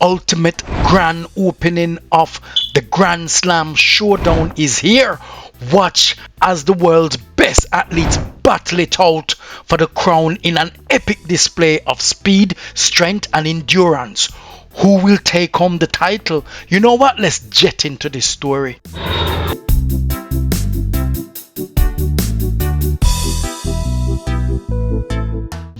ultimate grand opening of the Grand Slam showdown is here. Watch as the world's best athletes battle it out for the crown in an epic display of speed, strength and endurance. Who will take home the title? You know what? Let's jet into this story.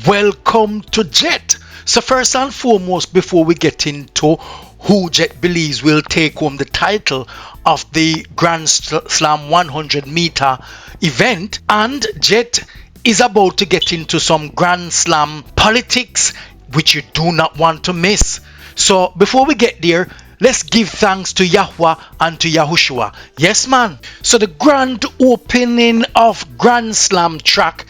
Welcome to Jet. So first and foremost, before we get into who Jet believes will take home the title of the Grand Slam 100 meter event, and Jet is about to get into some Grand Slam politics which you do not want to miss. So before we get there, let's give thanks to Yahweh and to Yahushua. Yes man. So the grand opening of Grand Slam track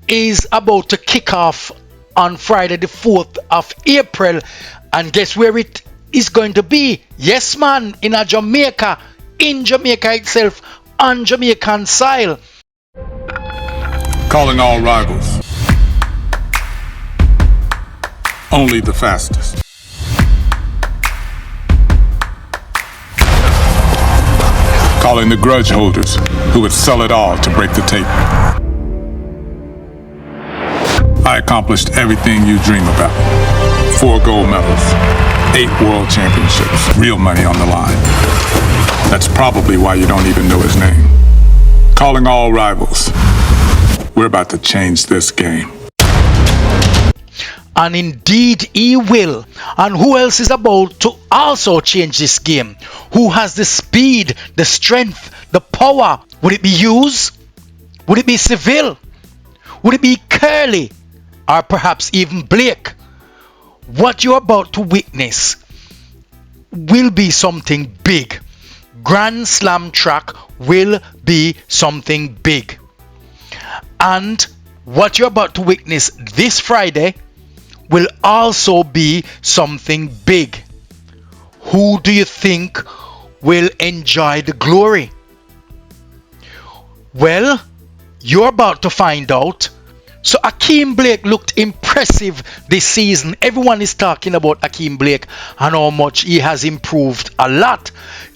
is about to kick off on Friday the 4th of April, and guess where it is going to be? Yes man, in Jamaica itself, on Jamaican soil. Calling all rivals. Only the fastest. Calling the grudge holders who would sell it all to break the tape. I accomplished everything you dream about. 4 gold medals, 8 world championships, real money on the line. That's probably why you don't even know his name. Calling all rivals. We're about to change this game. And indeed he will. And who else is about to also change this game? Who has the speed, the strength, the power? Would it be Hughes? Would it be Seville? Would it be Kerley? Or perhaps even Blake? What you're about to witness will be something big. Grand Slam track will be something big. And what you're about to witness this Friday will also be something big. Who do you think will enjoy the glory? Well, you're about to find out. So Akeem Blake looked impressive this season. Everyone is talking about Akeem Blake and how much he has improved a lot.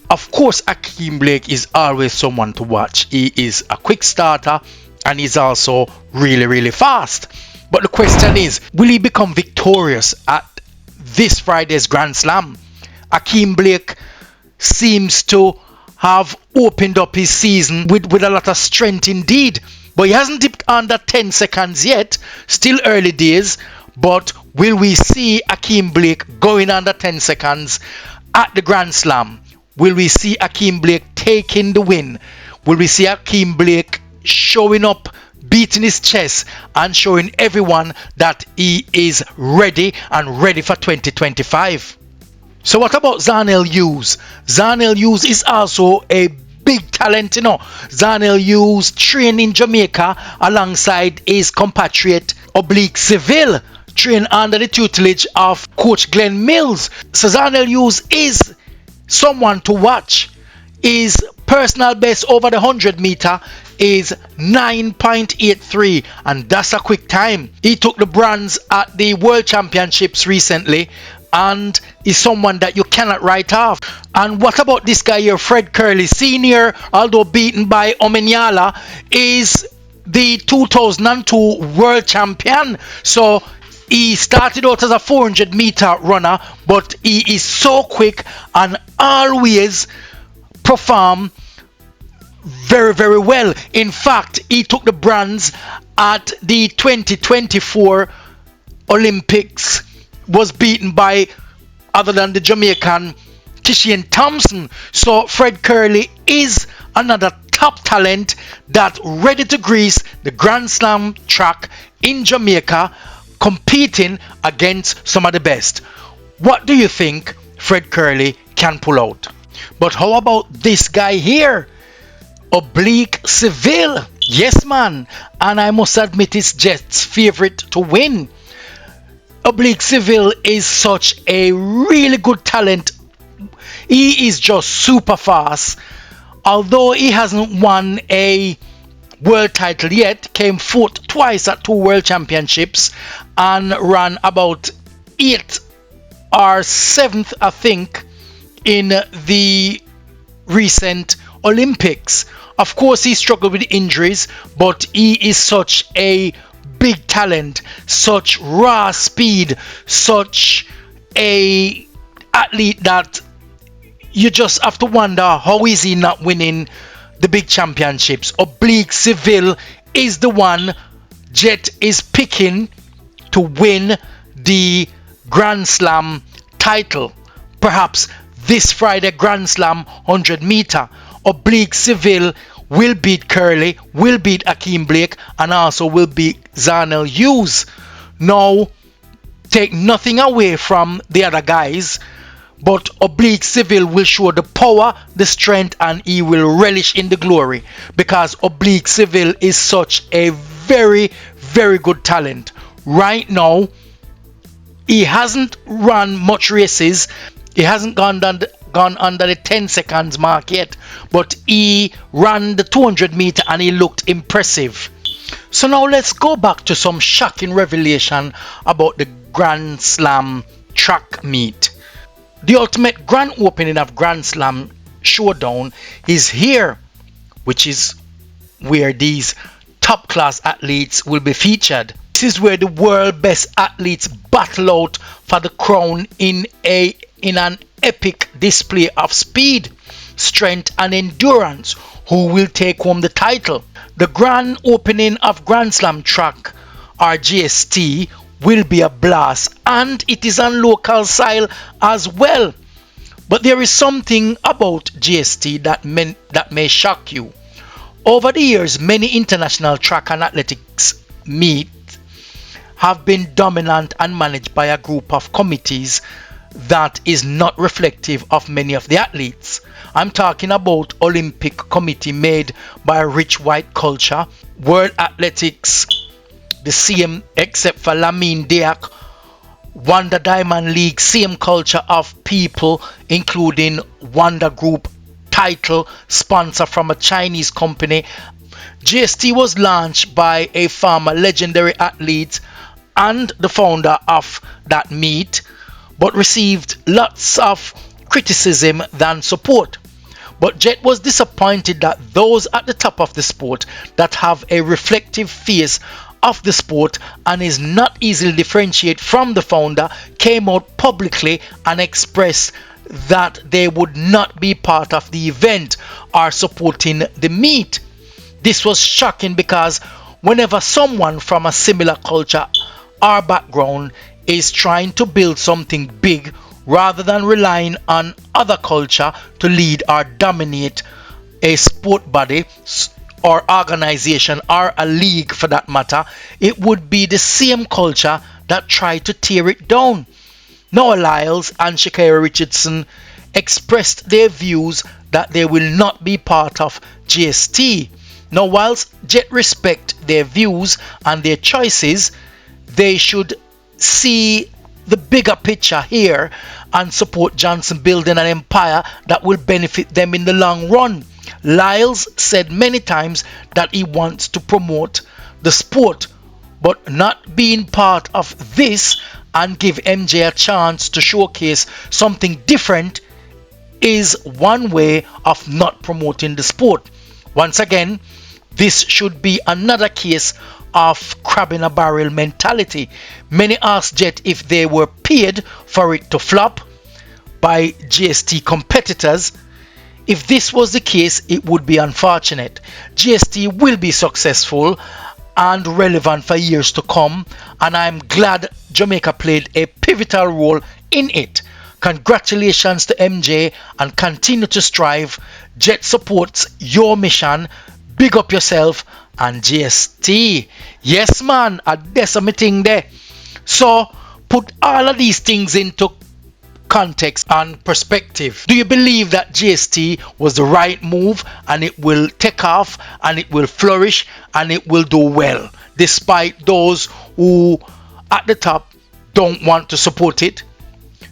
Of course, Akeem Blake is always someone to watch. He is a quick starter and he's also really fast. But the question is, will he become victorious at this Friday's Grand Slam? Akeem Blake seems to have opened up his season with a lot of strength indeed. But he hasn't dipped under 10 seconds yet. Still early days. But will we see Akeem Blake going under 10 seconds at the Grand Slam? Will we see Akeem Blake taking the win? Will we see Akeem Blake showing up, beating his chest and showing everyone that he is ready and ready for 2025? So what about Zanel Hughes? Zanel Hughes is also a big talent, Zanel Hughes trained in Jamaica alongside his compatriot Seville, trained under the tutelage of Coach Glenn Mills. So Zanel Hughes is someone to watch. His personal best over the 100 meter is 9.83, and that's a quick time. He took the bronze at the World Championships recently and is someone that you cannot write off. And what about this guy here, Fred Kerley Sr., although beaten by Omenyala, is the 2002 world champion. So he started out as a 400 meter runner, but he is so quick and always perform very well. In fact, he took the bronze at the 2024 Olympics, was beaten by other than the Jamaican Kishian Thompson. So Fred Kerley is another top talent that's ready to grease the Grand Slam track in Jamaica, competing against some of the best. What do you think Fred Kerley can pull out? But how about this guy here, Seville? Yes man, and I must admit it's Jet's favorite to win. Seville is such a really good talent. He is just super fast. Although he hasn't won a world title yet, came fourth twice at 2 world championships and ran about 8 are seventh, I think, in the recent Olympics. Of course, he struggled with injuries, but he is such a big talent, such raw speed, such a athlete that you just have to wonder how is he not winning the big championships. Oblique Seville is the one Jet is picking to win the Grand Slam title. Perhaps this Friday Grand Slam 100 meter. Oblique Seville will beat Kerley, will beat Hakeem Blake, and also will beat Zarnell Hughes. Now, take nothing away from the other guys, but Oblique Seville will show the power, the strength, and he will relish in the glory, because Oblique Seville is such a very, very good talent. Right now, he hasn't run much races. He hasn't gone under the 10 seconds mark yet, but he ran the 200 meter and he looked impressive. So now let's go back to some shocking revelation about the Grand Slam track meet. The ultimate grand opening of Grand Slam Showdown is here, which is where these top class athletes will be featured. This is where the world best athletes battle out for the crown in an epic display of speed, strength and endurance. Who will take home the title? The grand opening of Grand Slam track, or GST, will be a blast, and it is on local soil as well. But there is something about GST that may shock you. Over the years, many international track and athletics meets have been dominant and managed by a group of committees that is not reflective of many of the athletes. I'm talking about Olympic Committee made by a rich white culture, World Athletics the same except for Lamine Diak, Wonder Diamond League, same culture of people, including Wonder Group title sponsor from a Chinese company. GST was launched by a former legendary athlete and the founder of that meet, but received lots of criticism than support. But Jet was disappointed that those at the top of the sport that have a reflective face of the sport and is not easily differentiated from the founder came out publicly and expressed that they would not be part of the event or supporting the meet. This was shocking because whenever someone from a similar culture or background is trying to build something big rather than relying on other culture to lead or dominate a sport body or organization or a league for that matter, it would be the same culture that tried to tear it down. Noah Lyles and Shakira Richardson expressed their views that they will not be part of GST. Now, whilst Jet respect their views and their choices, they should see the bigger picture here and support Johnson building an empire that will benefit them in the long run. Lyles said many times that he wants to promote the sport, but not being part of this and give MJ a chance to showcase something different is one way of not promoting the sport. Once again, this should be another case of crab in a barrel mentality. Many asked Jet if they were paid for it to flop by GST competitors. If this was the case, it would be unfortunate. GST will be successful and relevant for years to come, and I'm glad Jamaica played a pivotal role in it. Congratulations to MJ and continue to strive. Jet supports your mission. Big up yourself and GST. Yes man, that's a thing there. So put all of these things into context and perspective. Do you believe that GST was the right move and it will take off and it will flourish and it will do well, despite those who at the top don't want to support it?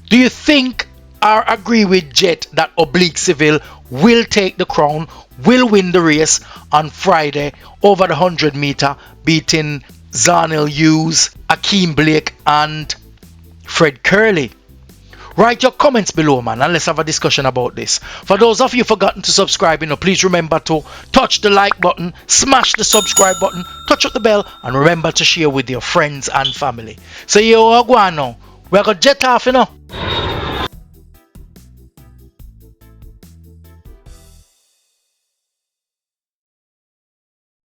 Do you think or agree with Jet that Oblique Seville will take the crown, will win the race on Friday over the 100 meter, beating Zarnell Hughes, Hakeem Blake and Fred Kerley? Write your comments below, man, and let's have a discussion about this. For those of you forgotten to subscribe, please remember to touch the like button, smash the subscribe button, touch up the bell, and remember to share with your friends and family. So you are going now. We're going to jet off,